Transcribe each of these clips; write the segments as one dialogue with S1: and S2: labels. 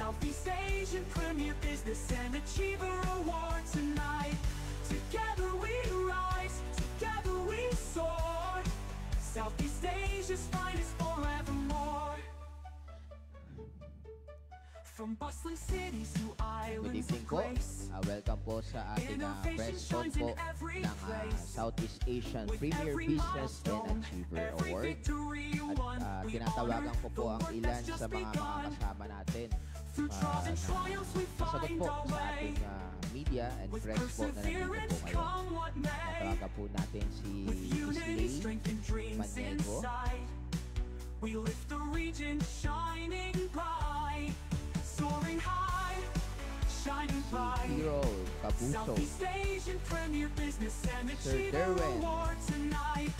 S1: Southeast Asian Premier Business and Achiever Award tonight. Together we rise, together we soar. Southeast Asia's finest forevermore. From bustling cities to islands of grace.
S2: Welcome po sa ating press con po ng Southeast Asian Premier Business and Achiever Award. At tinatawagan ko po ang ilan sa mga kasama natin. Masagot po sa ating media and press po na nandito po ngayon. Natawagan po natin si Misley Maniego.
S1: We lift the region shining bright. Soaring high, shining bright.
S2: Hero Kabuso.
S1: Southeast Asian Premier Business and Achiever Award tonight.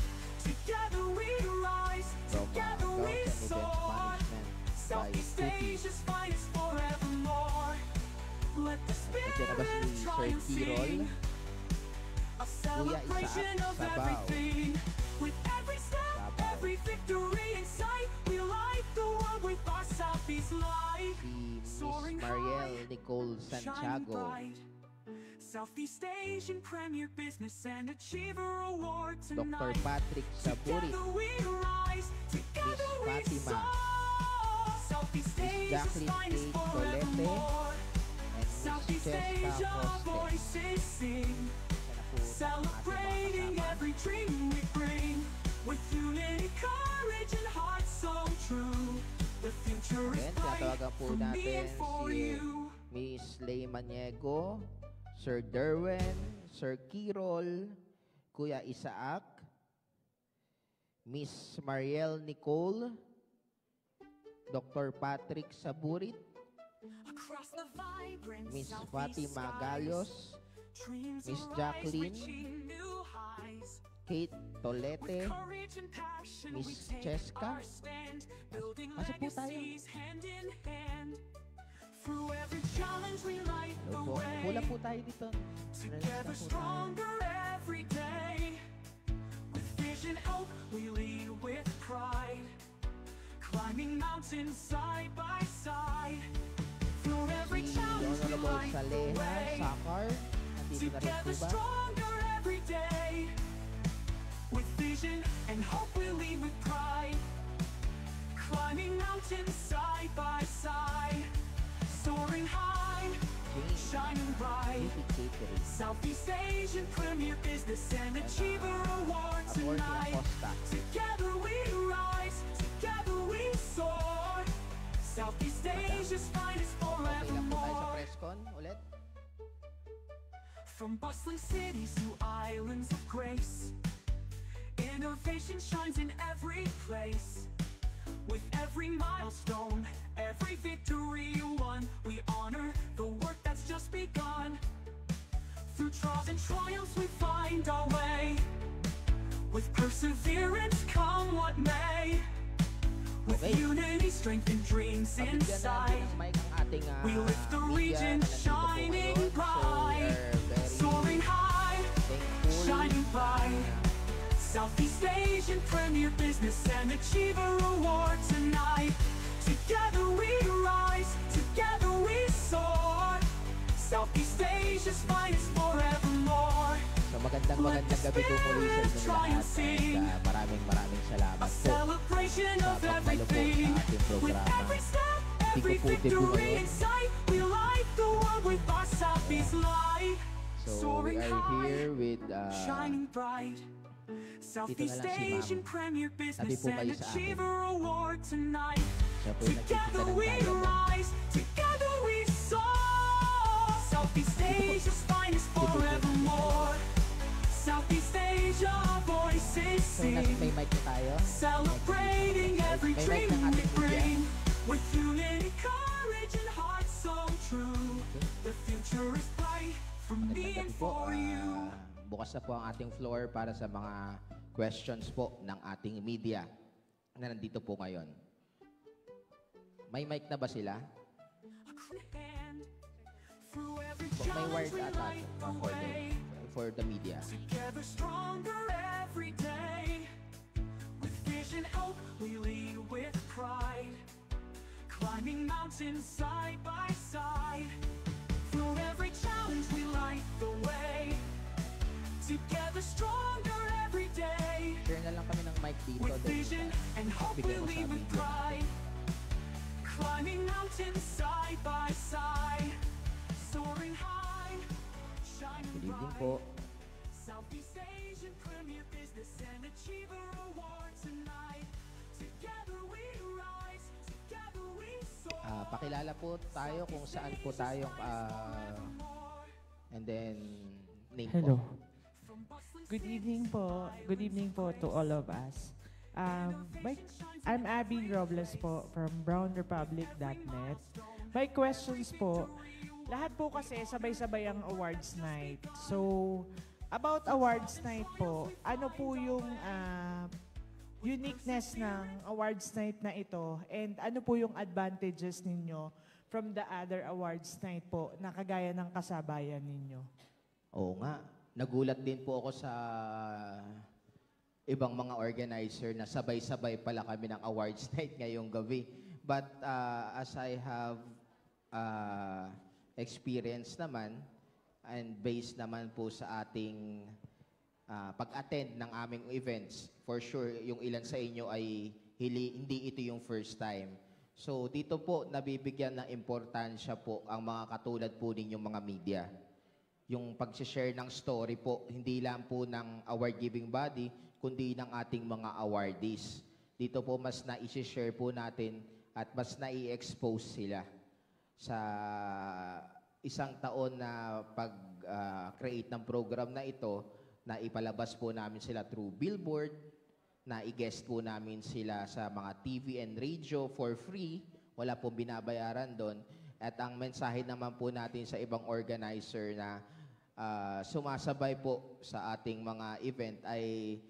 S1: Together we rise, together we soar. Southeast Asia's finest forevermore. Let the spirit triumph sing. A celebration of everything. With every step, every victory in sight, we light the world with our Southeast light.
S2: Miss Mariel Nicole Santiago.
S1: Southeast Asian Premier Business and Achiever Award tonight.
S2: Dr. Patrick Saburit.
S1: Together we rise, together we soar. Southeast Asia's finest forevermore. Southeast Asia voices sing, celebrating every dream we bring. With unity, courage, and heart so true. The future is bright for me and for you.
S2: Miss Lay Maniego, Sir Derwin, Sir Kirol, Kuya Isaac, Miss Mariel Nicole, Dr. Patrick Saburit, Miss Fatima Galos, Miss Jacqueline, Kate Tolete, Miss Cheska. Pasok po tayo. Hello po. Pula po tayo dito.
S1: Together stronger every day. With vision, hope, we lead with pride. Climbing mountains side by side. Through every challenge we light the way. Together stronger every day. With vision and hope we lead with pride. Climbing mountains side by side. Soaring high, shining bright. Southeast Asian Premier Business and Achiever Award tonight. Together we rise, together we soar. Southeast Asia's finest forevermore. From bustling cities to islands of grace, innovation shines in every place. With every milestone, every victory won, we honor the work that's just begun. Through trials and triumphs we find our way. With perseverance come what may. With unity, strength and dreams inside, we lift the region shining bright. Soaring high, shining bright. Southeast Asian Premier Business and Achiever Award tonight. Together we rise, together we soar. Southeast Asia's finest forevermore.
S2: So magandang gabi po muli sa inyo lahat. Maraming salamat po sa pagpalo po sa ating programa.
S1: Every victory in sight, we light the world with our Southeast light.
S2: So we are here with
S1: shining bright. Southeast Asian Premier Business and Achiever Award tonight. Together we rise, together we soar. Southeast Asia's finest forevermore. Southeast Asia voices sing, celebrating every dream we bring. With unity, courage, and heart so true. The future is bright for me and for you.
S2: Bukas na po ang ating floor para sa mga questions po ng ating media na nandito po ngayon. May mic na ba sila? May word ata for the media.
S1: Together stronger every day. With vision, hope, we lead with pride. climbing mountains side by side. Through every challenge we light the way, together stronger every day.
S2: Share na lang kami ng mic dito.
S1: With vision and hope we
S2: bigyan ko sa
S1: lead with
S2: video.
S1: pride. Climbing mountains side by side, soaring high, shining
S2: Good evening
S1: bright.
S2: po.
S1: Southeast Asian Premier Business and Achiever Award tonight. Together we rise, together we soar.
S2: Pakilala po tayo kung saan po tayo. And then, name
S3: Hello.
S2: po.
S3: Good evening po. Good evening po to all of us. I'm Abby Robles po from brownrepublic.net. My questions po, lahat po kasi sabay-sabay ang awards night. So, about awards night po, ano po yung uniqueness ng awards night na ito and ano po yung advantages ninyo from the other awards night po na kagaya ng kasabayan ninyo?
S2: Oo nga. Nagulat din po ako sa ibang mga organizer na sabay-sabay pala kami ng awards night ngayong gabi. But as I have experience naman and based naman po sa ating pag-attend ng aming events, for sure yung ilan sa inyo ay hindi ito yung first time. So dito po nabibigyan ng importansya po ang mga katulad po ninyong mga media. Yung pag-share ng story po, hindi lang po ng award-giving body, kundi ng ating mga awardees. Dito po mas na-share po natin at mas na-i-expose sila sa isang taon na pag-create ng program na ito, na ipalabas po namin sila through billboard, na i-guest po namin sila sa mga TV and radio for free, wala pong binabayaran doon. At ang mensahe naman po natin sa ibang organizer na sumasabay po sa ating mga event ay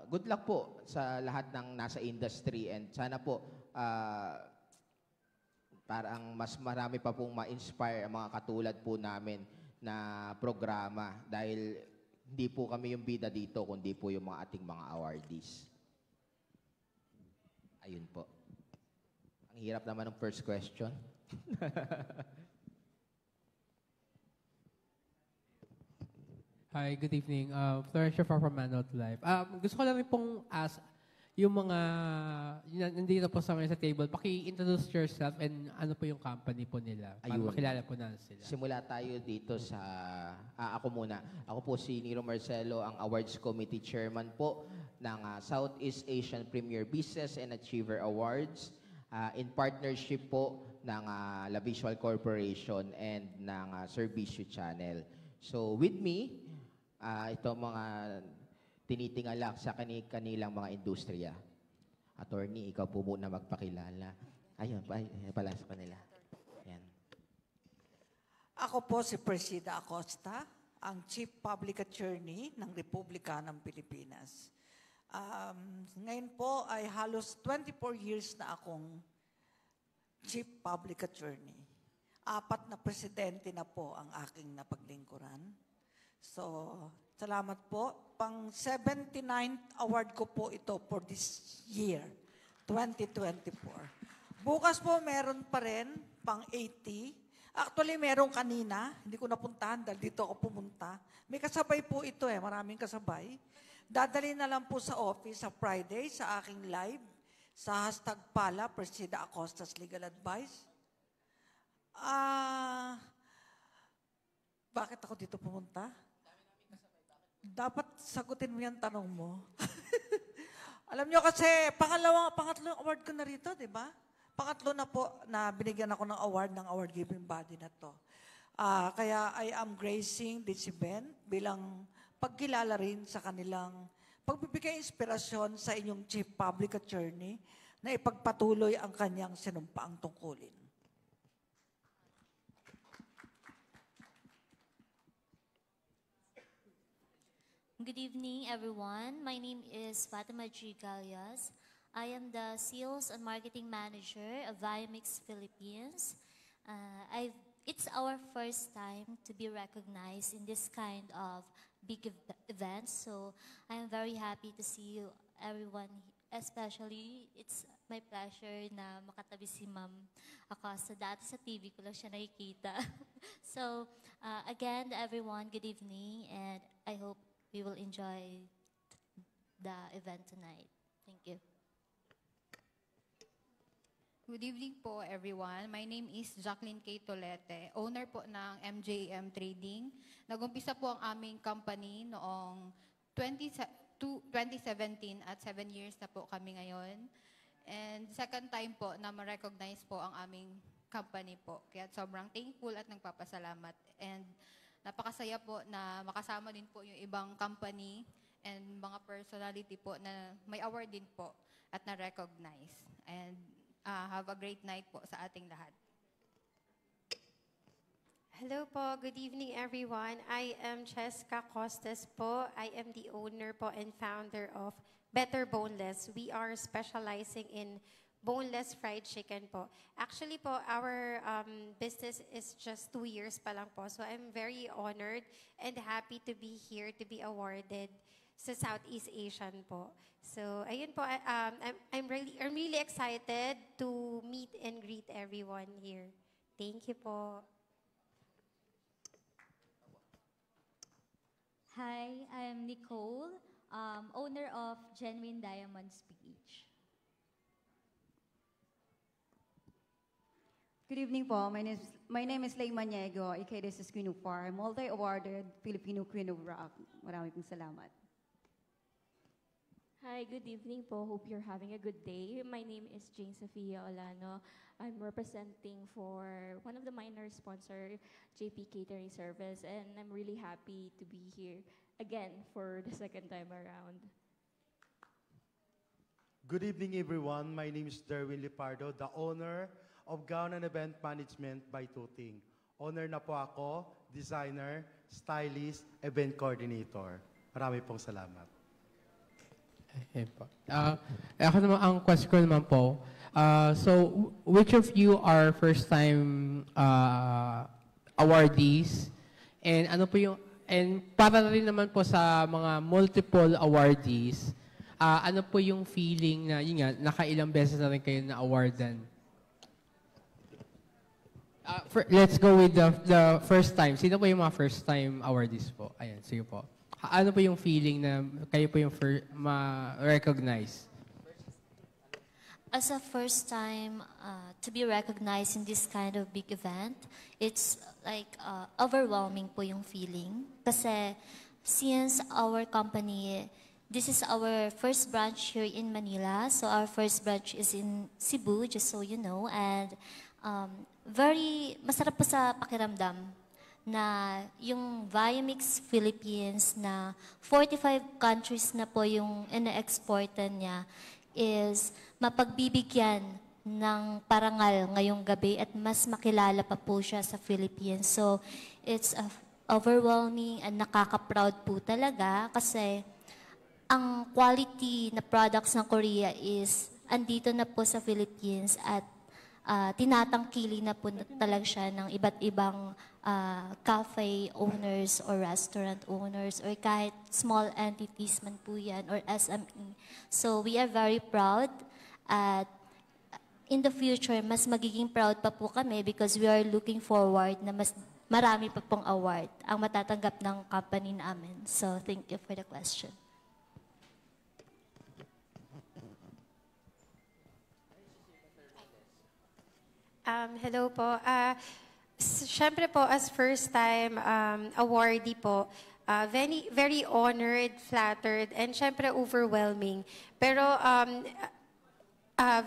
S2: good luck po sa lahat ng nasa industry and sana po parang mas marami pa pong ma-inspire ang mga katulad po namin na programa dahil hindi po kami yung bida dito kundi po yung mga ating mga awardees. Ayun po. Ang hirap naman ng first question.
S4: Hi, good evening. Flourish from Manot Live. Gusto ko lang rin pong ask yung mga nandito po sa table, paki-introduce yourself and ano po yung company po nila para
S2: Ayun.
S4: makilala po na sila.
S2: Simula tayo dito sa... ako muna. Ako po si Nero Marcelo, ang Awards Committee Chairman po ng Southeast Asian Premier Business and Achiever Awards in partnership po ng La Visual Corporation and ng Servicio Channel. So with me, ito mga tinitingala sa kanilang mga industriya. Attorney, ikaw po muna magpakilala. Ayun, pala sa kanila. Yan.
S5: Ako po si Presida Acosta, ang Chief Public Attorney ng Republika ng Pilipinas. Ngayon po ay halos 24 years na akong Chief Public Attorney. 4 na presidente na po ang aking napaglingkuran. So, salamat po. Pang 79th award ko po ito for this year, 2024. Bukas po meron pa rin, pang 80. Actually, meron kanina. Hindi ko napuntahan dahil dito ako pumunta. May kasabay po ito maraming kasabay. Dadali na lang po sa office sa Friday, sa aking live, sa hashtag PALA, Presida Acosta's Legal Advice. Bakit ako dito pumunta? Dapat sagutin mo yung tanong mo. Alam nyo kasi, pangatlong award ko na rito, di ba? Pangatlo na po na binigyan ako ng award-giving body na to. Kaya I am gracing this event bilang pagkilala rin sa kanilang pagbibigay inspirasyon sa inyong Chief Public Attorney na ipagpatuloy ang kanyang sinumpaang tungkulin.
S6: Good evening, everyone. My name is Fatima G. Galias. I am the Sales and Marketing Manager of Viamix Philippines. It's our first time to be recognized in this kind of big event, so I am very happy to see you, everyone, especially it's my pleasure na makatabi si Ma'am Acosta. Dati sa TV ko lang siya nakikita. So, again, everyone, good evening, and I hope we will enjoy the event tonight. Thank you.
S7: Good evening po, everyone. My name is Jacqueline K. Tolete, owner po ng MJM Trading. Nag-umpisa po ang aming company noong 2017 at 7 years na po kami ngayon. And second time po na ma-recognize po ang aming company po. Kaya sobrang thankful at nagpapasalamat. And napakasaya po na makasama din po yung ibang company and mga personality po na may award din po at na-recognize. And have a great night po sa ating lahat.
S8: Hello po, good evening everyone. I am Cheska Costas po. I am the owner po and founder of Better Boneless. We are specializing in boneless fried chicken po. Actually po, our business is just 2 years pa lang po. So I'm very honored and happy to be here to be awarded sa Southeast Asian po. So ayun po, I'm really excited to meet and greet everyone here. Thank you po.
S9: Hi, I'm Nicole, owner of Genuine Diamonds PH.
S10: Good evening po. My name is Lay Maniego, aka this is Queen of Farm, multi-awarded Filipino Queen of Rock. Maraming pong salamat.
S11: Hi, good evening po. Hope you're having a good day. My name is Jane Sofia Olano. I'm representing for one of the minor sponsor, JP Catering Service, and I'm really happy to be here again for the second time around.
S12: Good evening, everyone. My name is Derwin Lipardo, the owner of Gown and Event Management by Tuting. Owner na po ako, designer, stylist, event coordinator. Marami pong salamat.
S4: Ayan po. Ako naman, ang question ko naman po, so which of you are first-time awardees? And ano po yung, and para rin naman po sa mga multiple awardees, ano po yung feeling na, yun nga, nakailang beses na rin kayo na-awardan? Let's go with the first time. Sino po yung mga first-time awardees po? Ayan, sige po. Ano po yung feeling na kayo po yung ma-recognize?
S6: As a first time to be recognized in this kind of big event, it's like overwhelming po yung feeling. Kasi since our company, this is our first branch here in Manila. So our first branch is in Cebu, just so you know. And very masarap po sa pakiramdam na yung Viamix Philippines na 45 countries na po yung ina-exportan niya is mapagbibigyan ng parangal ngayong gabi at mas makilala pa po siya sa Philippines. So, it's overwhelming and nakaka-proud po talaga kasi ang quality na products ng Korea is andito na po sa Philippines at tinatangkili na po talaga siya ng iba't ibang cafe owners or restaurant owners or kahit small entities man po yan or SME. So we are very proud at in the future, mas magiging proud pa po kami because we are looking forward na mas marami pa pong award ang matatanggap ng company namin. So thank you for the question.
S8: Hello po. Siyempre po, as first-time awardee po, very honored, flattered, and siyempre overwhelming. Pero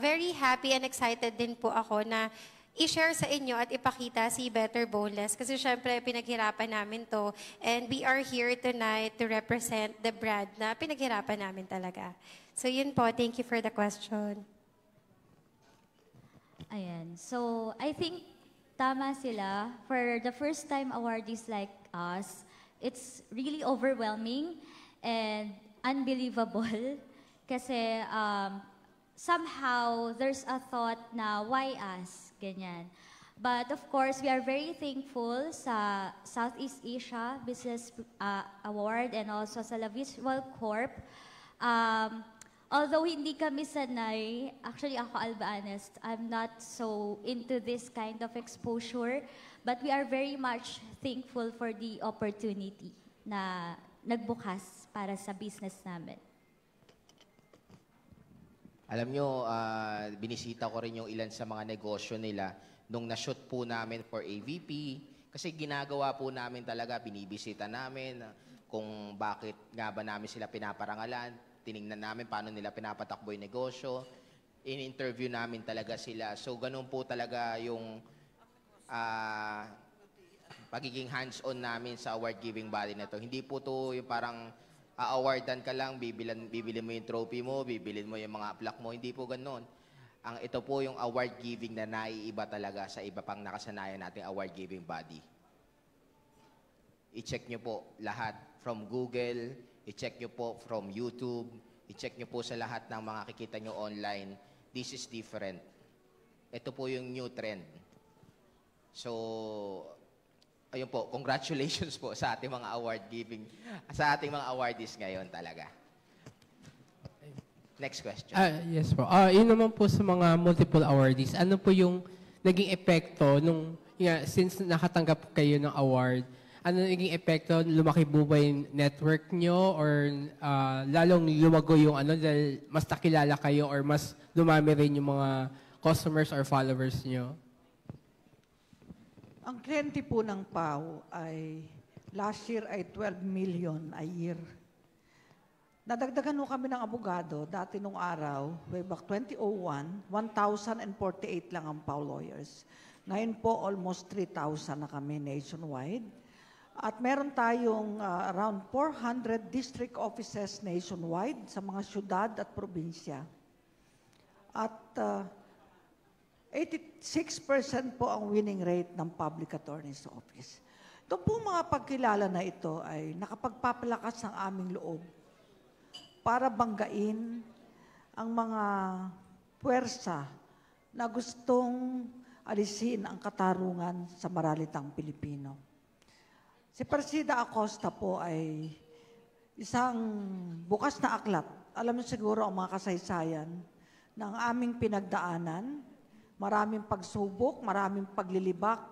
S8: very happy and excited din po ako na i-share sa inyo at ipakita si Better Boneless kasi siyempre pinaghirapan namin to and we are here tonight to represent the brand na pinaghirapan namin talaga. So yun po, thank you for the question.
S9: Ayan. So, I think tama sila. For the first-time awardees like us, it's really overwhelming and unbelievable kasi somehow there's a thought na why us? Ganyan. But of course, we are very thankful sa Southeast Asia Business Award and also sa La Visual Corp. Although hindi kami sanay, actually ako, I'll be honest, I'm not so into this kind of exposure, but we are very much thankful for the opportunity na nagbukas para sa business namin.
S2: Alam nyo, binisita ko rin yung ilan sa mga negosyo nila nung na-shoot po namin for AVP. Kasi ginagawa po namin talaga, binibisita namin kung bakit nga ba namin sila pinaparangalan. Tiningnan namin paano nila pinapatakbo yung negosyo. In-interview namin talaga sila. So, ganun po talaga yung pagiging hands-on namin sa award-giving body na to. Hindi po to yung parang awardan ka lang, bibilin mo yung trophy mo, bibilin mo yung mga plaque mo. Hindi po ganun. Ito po yung award-giving na naiiba talaga sa iba pang nakasanayan nating award-giving body. I-check nyo po lahat from Google, i-check nyo po from YouTube, i-check nyo po sa lahat ng mga kikita nyo online. This is different. Ito po yung new trend. So, ayun po, congratulations po sa ating mga award-giving, sa ating mga awardees ngayon talaga. Next question.
S4: Yes po. Yun naman po sa mga multiple awardees, ano po yung naging epekto nung, since nakatanggap kayo ng award, ano naging epekto? Lumaki po ba yung network nyo or lalong lumago yung dahil mas nakilala kayo or mas dumami rin yung mga customers or followers nyo?
S5: Ang kliyente po ng PAW ay last year ay 12 million a year. Nadagdagan ho kami ng abogado dati nung araw, way back 2001, 1,048 lang ang PAW lawyers. Ngayon po almost 3,000 na kami nationwide. At meron tayong around 400 district offices nationwide sa mga syudad at probinsya. At 86% po ang winning rate ng Public Attorney's Office. Ito po mga pagkilala na ito ay nakapagpapalakas ng aming loob para banggain ang mga puwersa na gustong alisin ang katarungan sa maralitang Pilipino. Si Presida Acosta po ay isang bukas na aklat. Alam niyo siguro ang mga kasaysayan ng aming pinagdaanan. Maraming pagsubok, maraming paglilibak,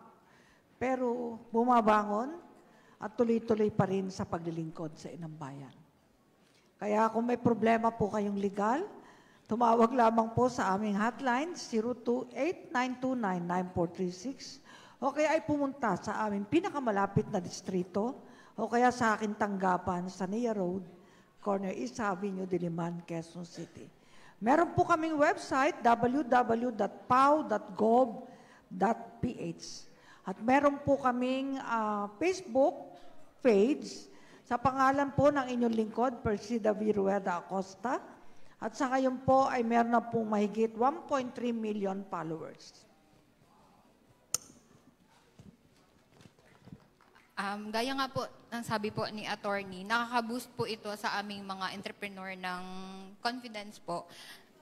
S5: pero bumabangon at tuloy-tuloy pa rin sa paglilingkod sa inang bayan. Kaya kung may problema po kayong legal, tumawag lamang po sa aming hotline 02-8929-9436 o kaya ay pumunta sa aming pinakamalapit na distrito o kaya sa aking tanggapan sa Nia Road, corner East Avenue, Diliman, Quezon City. Meron po kaming website, www.pau.gov.ph. At meron po kaming Facebook page sa pangalan po ng inyong lingkod, Persida V. Rueda Acosta. At sa ngayon po ay meron na pong mahigit 1.3 million followers.
S7: Gaya nga po ng sabi po ni attorney, nakaka-boost po ito sa aming mga entrepreneur ng confidence po.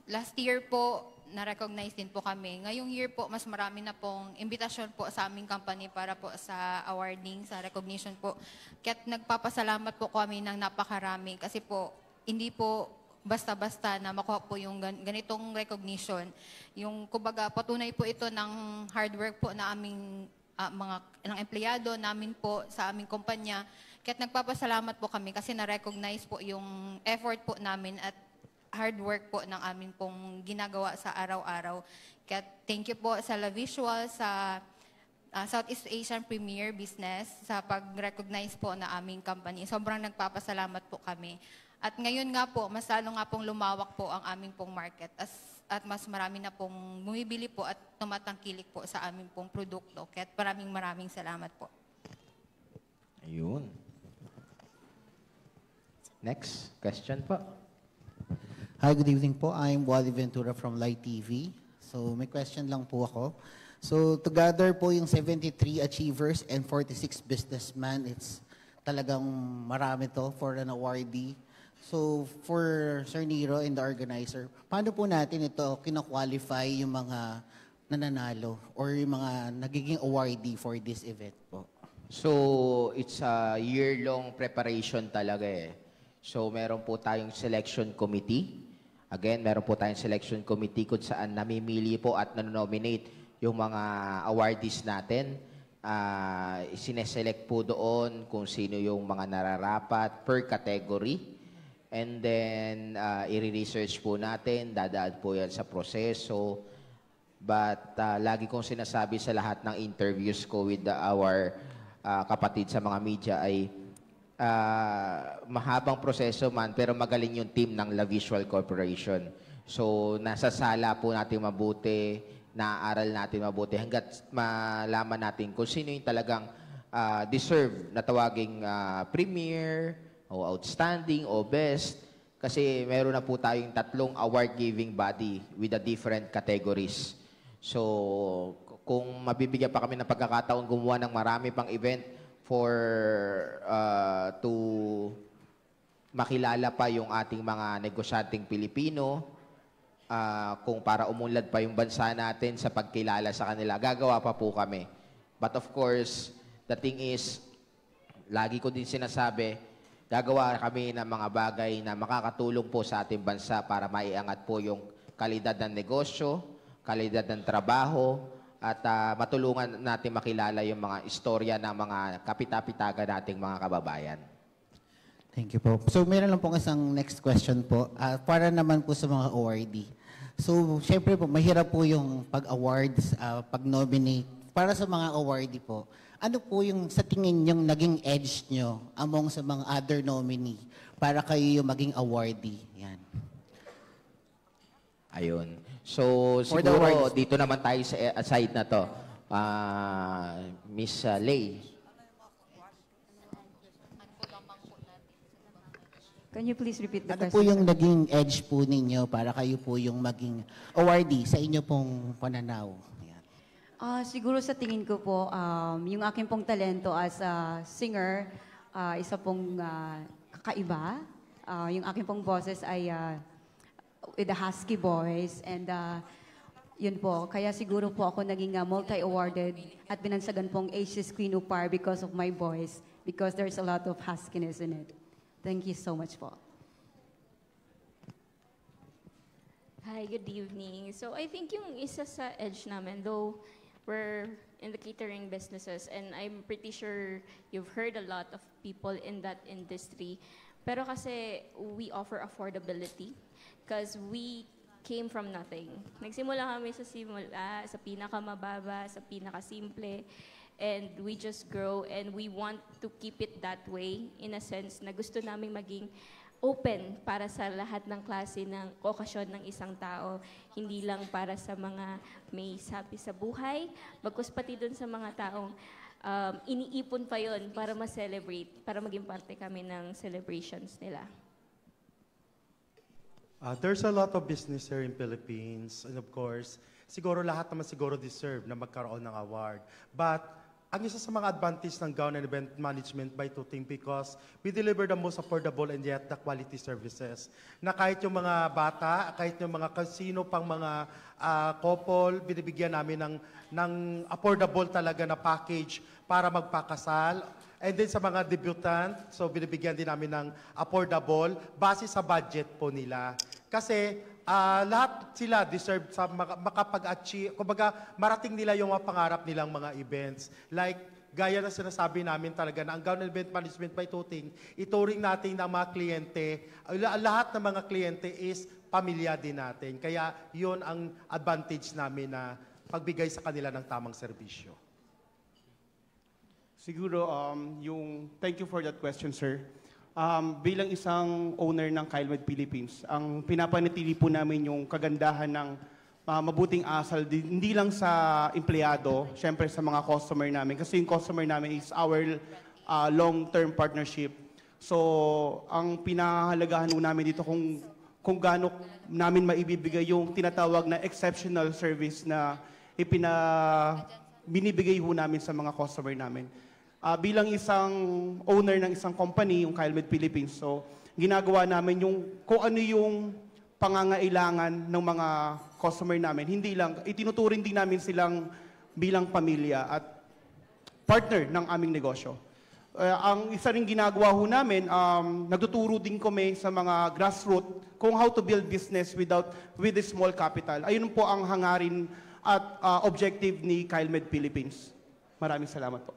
S7: Last year po, na-recognize din po kami. Ngayong year po, mas marami na pong imbitasyon po sa aming company para po sa awarding, sa recognition po. Kaya't nagpapasalamat po kami ng napakarami kasi po, hindi po basta-basta na makuha po yung ganitong recognition. Yung, kumbaga, patunay po ito ng hard work po na aming mga ng empleyado namin po sa aming kumpanya. Kaya't nagpapasalamat po kami kasi na-recognize po yung effort po namin at hard work po ng amin pong ginagawa sa araw-araw. Kaya't thank you po sa La Visual, sa Southeast Asian Premier Business sa pag-recognize po na aming company. Sobrang nagpapasalamat po kami. At ngayon nga po, mas lalo nga pong lumawak po ang aming pong market at mas marami na pong bumibili po at tumatangkilik po sa aming pong produkto. Kaya maraming salamat po.
S2: Ayun. Next question po.
S13: Hi, good evening po. I'm Wally Ventura from Light TV. So may question lang po ako. So together po yung 73 achievers and 46 businessmen, it's talagang marami to for an awardee. So, for Sir Nero and the organizer, paano po natin ito kina-qualify yung mga nananalo or yung mga nagiging awardee for this event po?
S2: So, it's a year-long preparation talaga eh. So, meron po tayong selection committee. Again, meron po tayong selection committee kung saan namimili po at nanonominate yung mga awardees natin. Sineselect po doon kung sino yung mga nararapat per category. And then, i-research po natin, dadaan po yan sa proseso. But lagi kong sinasabi sa lahat ng interviews ko with our kapatid sa mga media ay mahabang proseso man, pero magaling yung team ng La Visual Corporation. So, nasa sala po natin mabuti, naaaral natin mabuti, hanggat malaman natin kung sino yung talagang deserve na tawaging premier, o outstanding, o best. Kasi meron na po tayong 3 award-giving body with the different categories. So, kung mabibigyan pa kami ng pagkakataon gumawa ng marami pang event for to makilala pa yung ating mga negosyanteng Pilipino, kung para umunlad pa yung bansa natin sa pagkilala sa kanila, gagawa pa po kami. But of course, the thing is, lagi ko din sinasabi, gagawa kami ng mga bagay na makakatulong po sa ating bansa para maiangat po yung kalidad ng negosyo, kalidad ng trabaho, at matulungan natin makilala yung mga istorya ng mga kapitapitagan nating mga kababayan.
S13: Thank you po. So, meron lang pong isang next question po. Para naman po sa mga awardee. So, syempre po, mahirap po yung pag-awards, pag-nominate. Para sa mga awardee po, ano po yung sa tingin yung naging edge nyo among sa mga other nominee para kayo yung maging awardee? Yan.
S2: Ayun. So, siguro dito naman tayo sa side na to. Miss Lay.
S10: Can you please repeat the
S13: Ano
S10: question?
S13: po yung naging edge po ninyo para kayo po yung maging awardee sa inyo pong pananaw?
S10: Siguro sa tingin ko po, yung aking pong talento as a singer, isa pong kakaiba. Yung aking pong boses ay with a husky voice. And yun po, kaya siguro po ako naging multi-awarded at binansagan pong Asia's Queen Upar because of my voice, because there's a lot of huskiness in it. Thank you so much po.
S11: Hi, good evening. So I think yung isa sa edge namin, though we're in the catering businesses and I'm pretty sure you've heard a lot of people in that industry, pero kasi we offer affordability because we came from nothing. Nagsimula kami sa pinakamababa, sa pinakasimple, and we just grow and we want to keep it that way in a sense na gusto naming maging open para sa lahat ng klase ng okasyon ng isang tao. Hindi lang para sa mga may sapi sa buhay, bagkus pati dun sa mga taong iniipon pa yon para ma-celebrate, para maging parte kami ng celebrations nila.
S12: There's a lot of business here in Philippines, and of course, siguro lahat naman siguro deserve na magkaroon ng award. But ang isa sa mga advantage ng Gown and Event Management by Tuting because we deliver the most affordable and yet the quality services. Na kahit yung mga bata, kahit yung mga kasino pang mga couple, binibigyan namin ng affordable talaga na package para magpakasal. And then sa mga debutant, so binibigyan din namin ng affordable base sa budget po nila. Kasi lahat sila deserve sa makapag-achieve, kumbaga marating nila yung mga pangarap nilang mga events. Like, gaya na sinasabi namin talaga na ang Gown and Event Management by Tuting, ituring natin ng mga kliyente, lahat ng mga kliyente is pamilya din natin. Kaya yun ang advantage namin na pagbigay sa kanila ng tamang serbisyo.
S14: Siguro, thank you for that question, sir. Bilang isang owner ng KyleMed Philippines, ang pinapanatili po namin yung kagandahan ng mabuting asal, hindi lang sa empleyado, syempre sa mga customer namin. Kasi yung customer namin is our long-term partnership. So, ang pinahalagahan namin dito kung gaano namin maibibigay yung tinatawag na exceptional service na binibigay namin sa mga customer namin. Bilang isang owner ng isang company, yung KyleMed Philippines, so ginagawa namin yung kung ano yung pangangailangan ng mga customer namin. Hindi lang, itinuturing din namin silang bilang pamilya at partner ng aming negosyo. Ang isa ring ginagawa ho namin, nagtuturo din kami sa mga grassroots kung how to build business with a small capital. Ayun po ang hangarin at objective ni KyleMed Philippines. Maraming salamat po.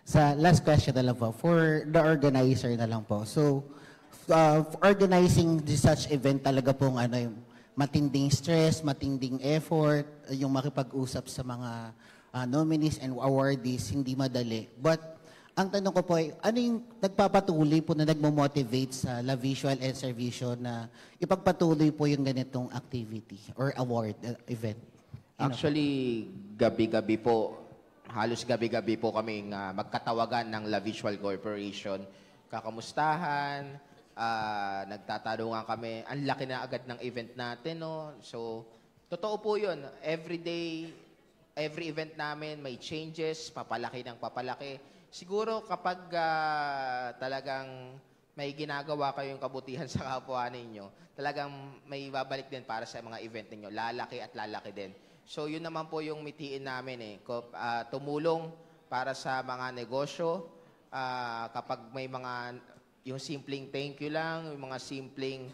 S13: Sa last question na lang po, for the organizer na lang po. So, organizing such event talaga pong ano, yung matinding stress, matinding effort, yung makipag-usap sa mga nominees and awardees, hindi madali. But, ang tanong ko po ay, ano yung nagpapatuloy po na nagmo-motivate sa La Visual and Servicio na ipagpatuloy po yung ganitong activity or award event?
S2: Actually, gabi-gabi po, halos gabi-gabi po kaming magkatawagan ng La Visual Corporation. Kakamustahan, nagtatanungan kami, ang laki na agad ng event natin, no? So, totoo po yun. Every day, every event namin, may changes, papalaki ng papalaki. Siguro kapag talagang may ginagawa kayong kabutihan sa kapwa ninyo, talagang may babalik din para sa mga event ninyo. Lalaki at lalaki din. So, yun naman po yung mitiin namin eh. Tumulong para sa mga negosyo. Kapag may mga, yung simpleng thank you lang, yung mga simpleng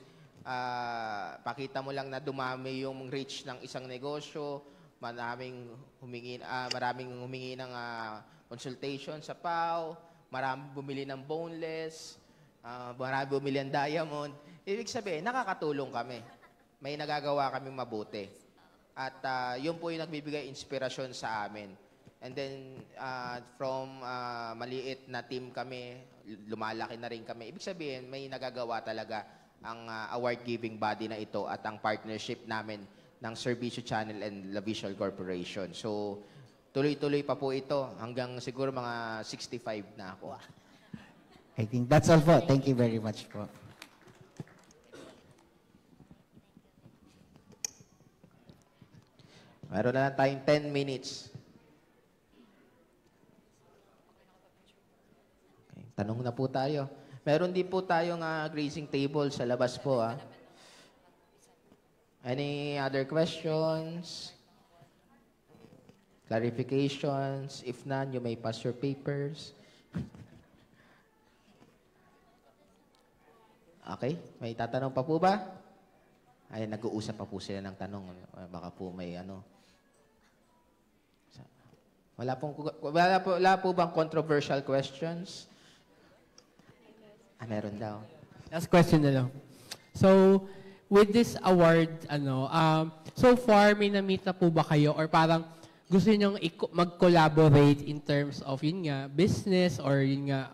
S2: pakita mo lang na dumami yung reach ng isang negosyo, maraming humingi ng consultation sa PAO, maraming bumili ng boneless, maraming bumili ng diamond. Ibig sabihin, nakakatulong kami. May nagagawa kaming mabuti. At yun po yung nagbibigay inspirasyon sa amin. And then, from maliit na team kami, lumalaki na rin kami. Ibig sabihin, may nagagawa talaga ang award-giving body na ito at ang partnership namin ng Servicio Channel and La Visual Corporation. So, tuloy-tuloy pa po ito hanggang siguro mga 65 na ako.
S13: I think that's all po. Thank you very much po.
S2: Meron na lang tayong 10 minutes. Okay, tanong na po tayo. Meron din po tayong grazing table sa labas po. Any other questions? Clarifications? If none, you may pass your papers. Okay, may tatanong pa po ba? Ay, nag-uusap pa po sila ng tanong. Baka po may ano. Wala po bang controversial questions? Meron daw.
S4: Last question na lang. So, with this award, so far, may na-meet na po ba kayo or parang gusto niyo mag-collaborate in terms of, yun nga, business or yun nga,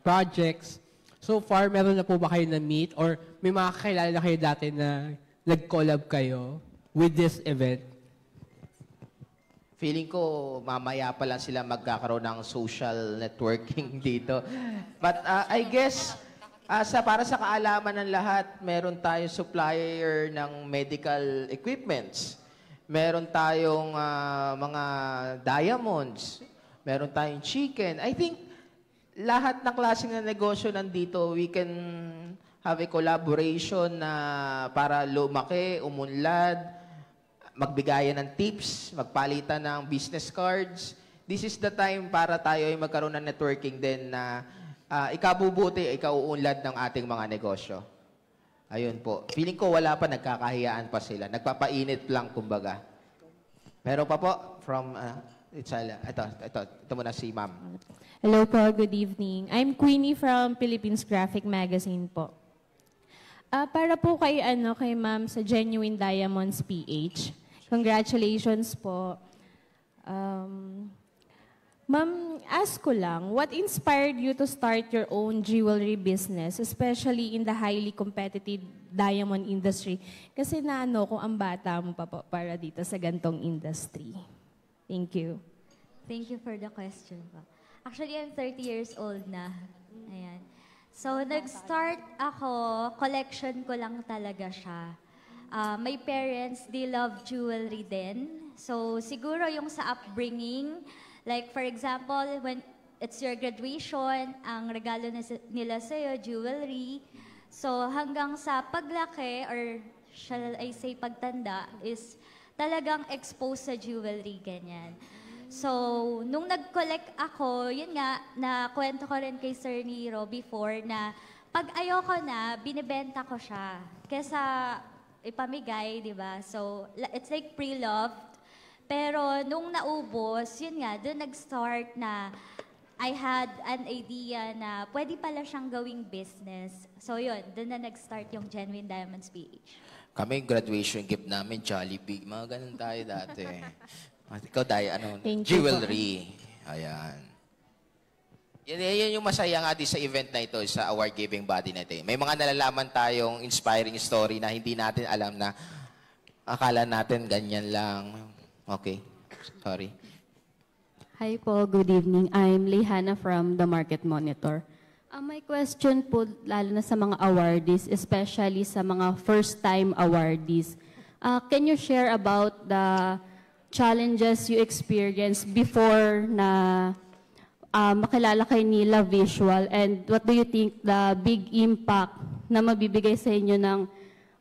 S4: projects? So far, meron na po ba kayo na-meet or may mga kakilala na kayo dati na nag-collab kayo with this event?
S2: Feeling ko, mamaya pa lang sila magkakaroon ng social networking dito. But I guess, para sa kaalaman ng lahat, meron tayong supplier ng medical equipments. Meron tayong mga diamonds. Meron tayong chicken. I think, lahat ng klaseng na negosyo nandito, we can have a collaboration na para lumaki, umunlad, magbigayan ng tips, magpalitan ng business cards. This is the time para tayo ay magkaroon ng networking din na ikabubuti, ikauunlad ng ating mga negosyo. Ayun po. Feeling ko wala pa, nagkakahiyaan pa sila. Nagpapainit lang, kumbaga. Meron pa po from, ito muna si ma'am.
S11: Hello po, good evening. I'm Queenie from Philippines Graphic Magazine po. Para po kay ma'am sa Genuine Diamonds PH. Congratulations po. Ma'am, ask ko lang, what inspired you to start your own jewelry business, especially in the highly competitive diamond industry? Kasi kung ang bata mo pa po para dito sa gantong industry. Thank you.
S9: Thank you for the question po. Actually, I'm 30 years old na. Ayan. So, nag-start ako, collection ko lang talaga siya. My parents, they love jewelry din. So, siguro yung sa upbringing, like for example, when it's your graduation, ang regalo nila sa'yo, jewelry. So, hanggang sa paglaki, or shall I say pagtanda, is talagang exposed sa jewelry, ganyan. So, nung nag-collect ako, yun nga, nakwento ko rin kay Sir Nero before na pag ayoko na, binibenta ko siya. Kesa ipamigay, di ba? So, it's like pre-loved. Pero nung naubos, yun nga, doon nag-start na I had an idea na pwede pala siyang gawing business. So yun, doon na nag-start yung Genuine Diamonds PH.
S15: Kami, graduation gift namin, Jollibee. Mga ganun tayo dati. Ikaw, Day, ano?
S11: Thank you
S15: Jewelry. Ayan. Yan yung masaya nga din sa event na ito, sa award-giving body na ito. May mga nalalaman tayong inspiring story na hindi natin alam na akala natin ganyan lang. Okay. Sorry.
S11: Hi po, good evening. I'm Lehana from The Market Monitor. My question po, lalo na sa mga awardees, especially sa mga first-time awardees, can you share about the challenges you experienced before na makilala kay Nila Visual, and what do you think the big impact na mabibigay sa inyo ng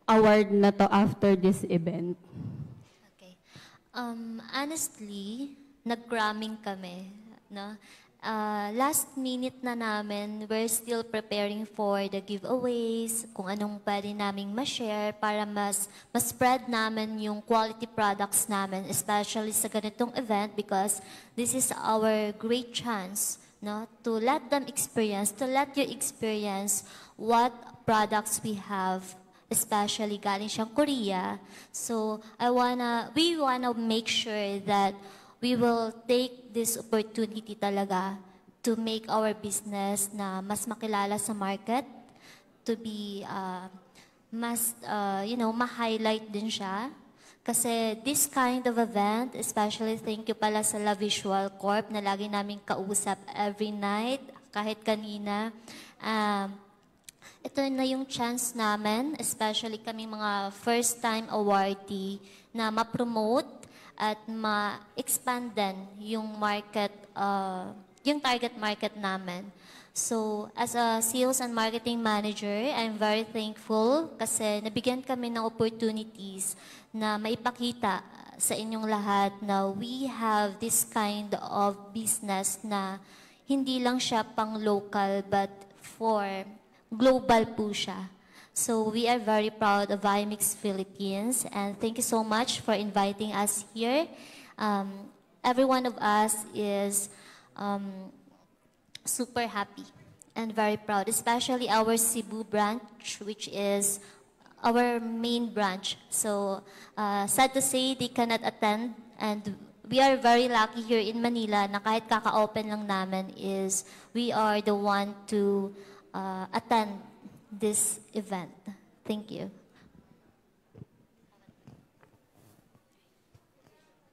S11: award na to after this event?
S6: Okay. Honestly, nag-cramming kami, no? Last minute na namin, we're still preparing for the giveaways, kung anong pwede naming ma-share para mas spread namin yung quality products namin, especially sa ganitong event, because this is our great chance, no? To let them experience, to let you experience what products we have, especially galing siyang Korea. So we wanna make sure that we will take this opportunity talaga to make our business na mas makilala sa market, to be ma-highlight din siya. Kasi this kind of event, especially thank you pala sa La Visual Corp na lagi naming kausap every night, kahit kanina. Ito na yung chance namin, especially kami mga first-time awardee, na ma-promote at ma-expand din yung market, yung target market namin. So, as a sales and marketing manager, I'm very thankful kasi nabigyan kami ng opportunities na maipakita sa inyong lahat na we have this kind of business na hindi lang siya pang local but for global po siya. So we are very proud of Viamix Philippines, and thank you so much for inviting us here. Every one of us is super happy and very proud, especially our Cebu branch, which is our main branch. So sad to say they cannot attend, and we are very lucky here in Manila na kahit kaka-open lang namin is we are the one to attend this event. Thank you.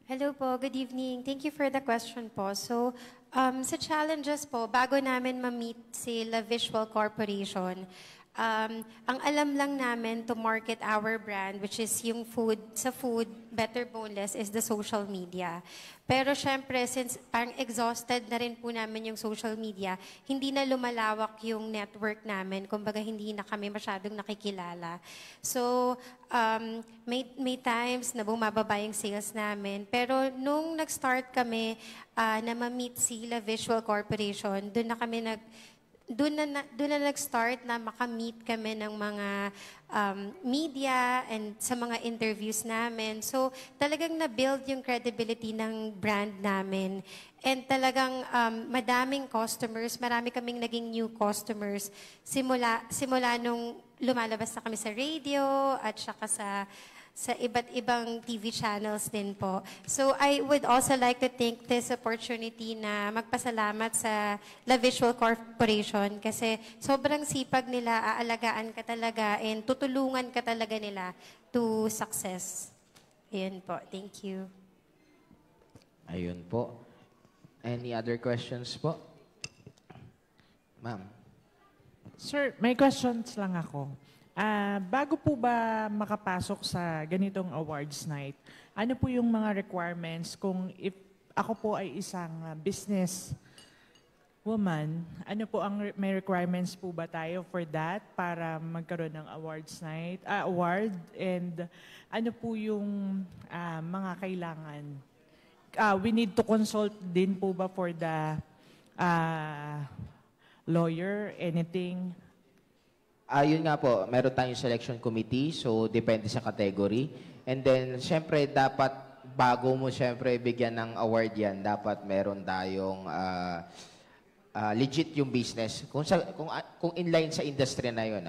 S8: Hello po, good evening. Thank you for the question po. So, sa challenges po, bago namin ma-meet si La Visual Corporation, ang alam lang namin to market our brand, which is yung food, sa food, Better Boneless, is the social media. Pero syempre, since parang exhausted na rin po namin yung social media, hindi na lumalawak yung network namin. Kumbaga, hindi na kami masyadong nakikilala. So, may times na bumababa yung sales namin. Pero nung nag-start kami na ma-meet si La Visual Corporation, doon na nag-start na makamit kami ng mga media and sa mga interviews namin. So, talagang na-build yung credibility ng brand namin. And talagang madaming customers, marami kaming naging new customers simula nung lumalabas na kami sa radio at saka sa iba't ibang TV channels din po. So I would also like to take this opportunity na magpasalamat sa La Visual Corporation kasi sobrang sipag nila, aalagaan ka talaga and tutulungan ka talaga nila to success. Ayun po. Thank you.
S2: Ayun po. Any other questions po? Ma'am.
S3: Sir, may questions lang ako. Bago po ba makapasok sa ganitong awards night, ano po yung mga requirements kung if ako po ay isang business woman, ano po ang may requirements po ba tayo for that para magkaroon ng awards night, award, and ano po yung mga kailangan we need to consult din po ba for the lawyer, anything?
S15: Yun nga po, meron tayong selection committee, so depende sa category. And then, syempre, dapat bago mo syempre bigyan ng award yan, dapat meron tayong legit yung business. Kung inline sa industry na yun,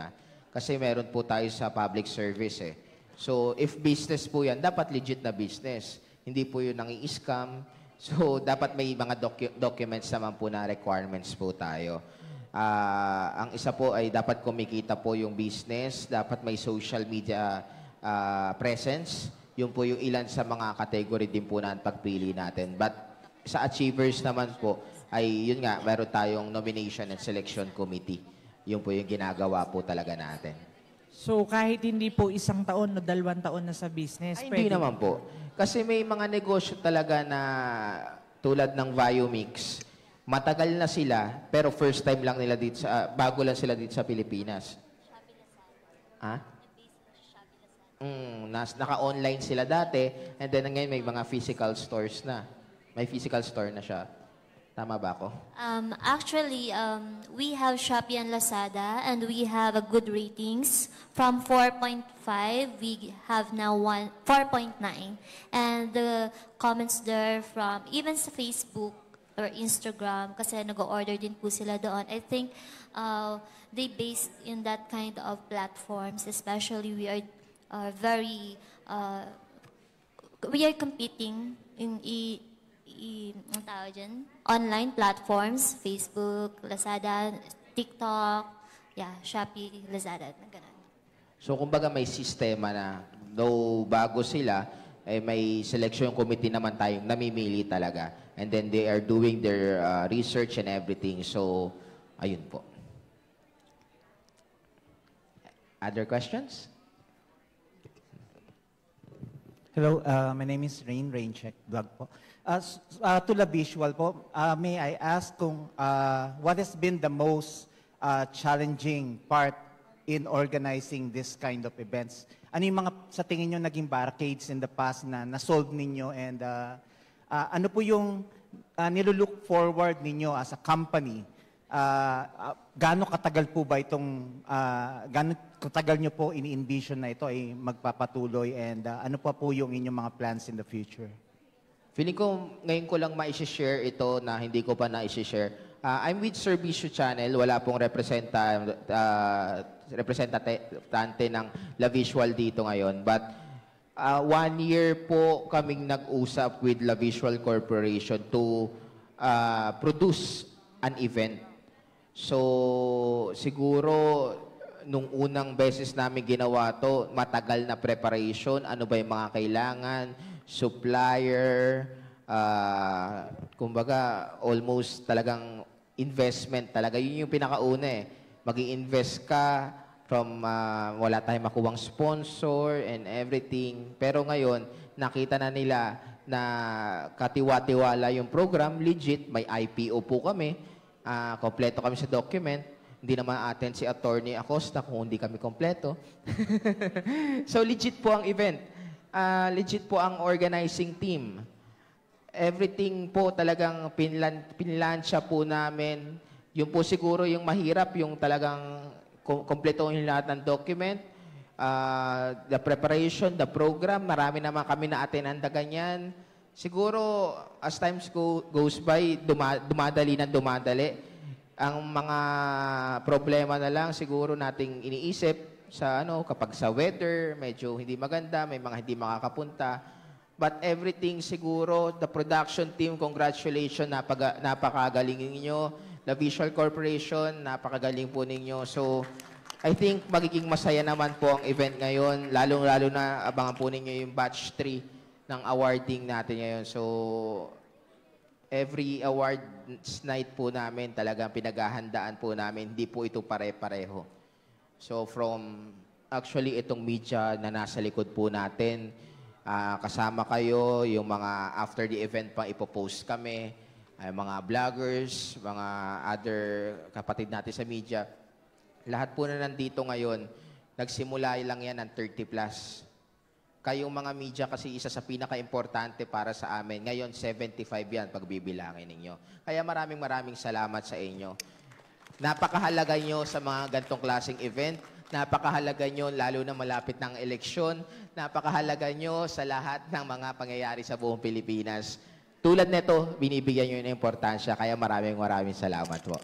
S15: kasi meron po tayo sa public service eh. So, if business po yan, dapat legit na business. Hindi po yun nangi-scam. So, dapat may mga documents naman po na requirements po tayo. Ang isa po ay dapat kumikita po yung business, dapat may social media presence. Yun po yung ilan sa mga category din po na pagpili natin. But sa achievers naman po, ay yun nga, meron tayong nomination and selection committee. Yun po yung ginagawa po talaga natin.
S3: So kahit hindi po 1 taon o 2 taon na sa business,
S15: Hindi naman po. Kasi may mga negosyo talaga na tulad ng Viomix, matagal na sila, pero first time lang nila dito bago lang sila dito sa Pilipinas. Naka-online sila dati, and then ngayon may mga physical stores na. May physical store na siya. Tama ba ako?
S6: Actually, we have Shopee and Lazada, and we have a good ratings. From 4.5, we have now 4.9. And the comments there from, even sa Facebook or Instagram, kasi nag-order din po sila doon. I think they based in that kind of platforms, especially we are we are competing in ang tawag dyan, online platforms, Facebook, Lazada, TikTok, Shopee, Lazada, ganun.
S15: So, kumbaga may sistema na, though bago sila, may selection committee naman tayong namimili talaga. And then they are doing their research and everything. So, ayun po. Other questions?
S16: Hello, my name is Raincheck Vlog po. To the visual po, may I ask kung what has been the most challenging part in organizing this kind of events? Ano yung mga sa tingin nyo naging barricades in the past na na-solve ninyo, and ano po yung nilulook forward ninyo as a company? Gaano katagal po ba itong, gaano katagal nyo po ini-envision na ito ay magpapatuloy, and ano pa po yung inyong mga plans in the future?
S15: Feeling ko, ngayon ko lang ma-share ito na hindi ko pa na-share. I'm with Servicio Channel. Wala pong representante ng La Visual dito ngayon. But 1 year po kaming nag-usap with La Visual Corporation to produce an event. So, siguro, nung unang beses namin ginawa to, matagal na preparation. Ano ba yung mga kailangan? Supplier, kumbaga, almost talagang investment talaga. Yun yung pinakauna eh. Mag-i-invest ka from wala tayong makuwang sponsor and everything. Pero ngayon, nakita na nila na katiwa-tiwala yung program, legit, may IPO po kami, kompleto kami sa document. Hindi naman attend si Attorney Acosta kung hindi kami kompleto. So, legit po ang event. Legit po ang organizing team. Everything po talagang pinlansya po namin. Yung po siguro yung mahirap, yung talagang kompletohin lahat ng document, the preparation, the program, marami naman kami na-attend na ganyan. Siguro, as times goes by, dumadali. Ang mga problema na lang siguro nating iniisip, kapag sa weather, medyo hindi maganda, may mga hindi makakapunta. But everything siguro, the production team, congratulations, napakagaling ninyo. The Visual Corporation, napakagaling po ninyo. So, I think magiging masaya naman po ang event ngayon. Lalong-lalo na abangan po ninyo yung batch 3 ng awarding natin ngayon. So, every awards night po namin, talagang pinaghahandaan po namin. Hindi po ito pare-pareho. So from actually itong media na nasa likod po natin, kasama kayo, yung mga after the event pa ipopost kami, mga vloggers, mga other kapatid natin sa media. Lahat po na nandito ngayon, nagsimula lang yan ng 30+. kayong mga media kasi isa sa pinaka-importante para sa amin. Ngayon, 75 yan pag bibilangin ninyo. Kaya maraming salamat sa inyo. Napakahalaga nyo sa mga gantong klaseng event. Napakahalaga nyo lalo na malapit ng eleksyon. Napakahalaga nyo sa lahat ng mga pangyayari sa buong Pilipinas. Tulad nito, binibigyan nyo ng importansya. Kaya maraming salamat po.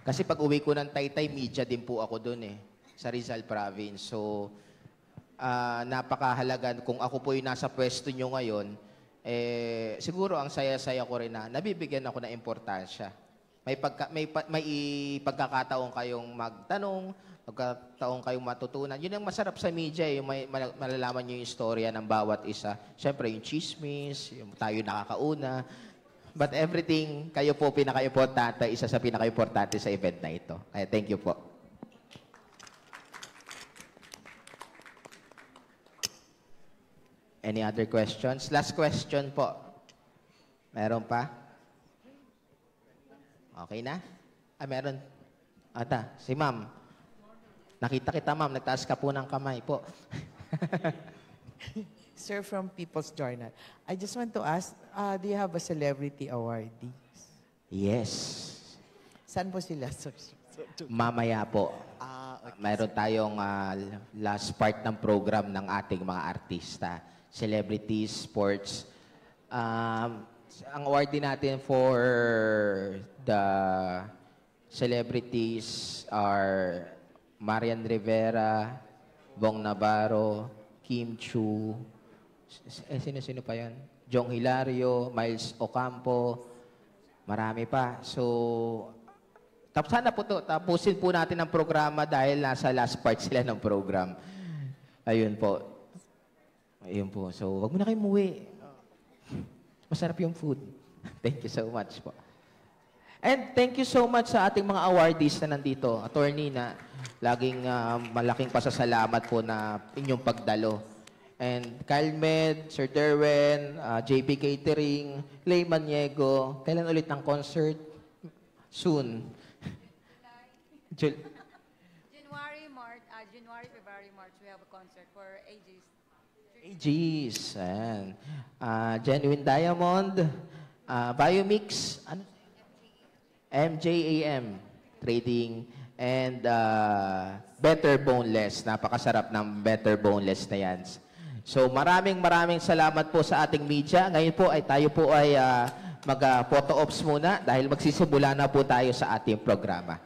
S15: Kasi pag uwi ko ng Taytay, media din po ako doon sa Rizal Province. So, napakahalaga. Kung ako po yung nasa pwesto nyo ngayon, siguro ang saya-saya ko rin na nabibigyan ako ng importansya. May pagkakataon kayong magtanong, pagkakataon kayong matutunan. Yun ang masarap sa media, yung malalaman nyo yung istorya ng bawat isa. Siyempre, yung chismis, yung tayo nakakauna. But everything, kayo po pinaka-importante, isa sa pinaka-importante sa event na ito. Kaya thank you po. Any other questions? Last question po. Meron pa? Okay na? Meron. Ata, si ma'am. Nakita kita, ma'am. Nagtaas ka po ng kamay po.
S17: Sir, from People's Journal. I just want to ask, do you have a celebrity awardee?
S15: Yes.
S17: Saan po sila?
S15: Mamaya po.
S17: Okay.
S15: Mayroon tayong last part ng program ng ating mga artista. Celebrities, sports. Ang awardee natin for the celebrities are Marian Rivera, Bong Navarro, Kim Chu, sino pa yan? Jong Hilario, Miles Ocampo, marami pa. So, sana po to, tapusin po natin ang programa dahil nasa last part sila ng program. Ayun po. Ayun po. So, wag mo na kayo umuwi. Masarap yung food. Thank you so much po. And thank you so much sa ating mga awardees na nandito. Attorney, na laging malaking pasasalamat po na inyong pagdalo. And Kyle Med, Sir Derwin, JP Catering, Lay Maniego. Kailan ulit ang concert? Soon.
S18: January, February, March, we have a concert for AGs.
S15: AGs. Genuine Diamond, Biomix, MJAM Trading, and Better Boneless. Napakasarap ng Better Boneless na yan. So maraming salamat po sa ating media. Ngayon po ay tayo po ay mag-photo ops muna dahil magsisimula na po tayo sa ating programa.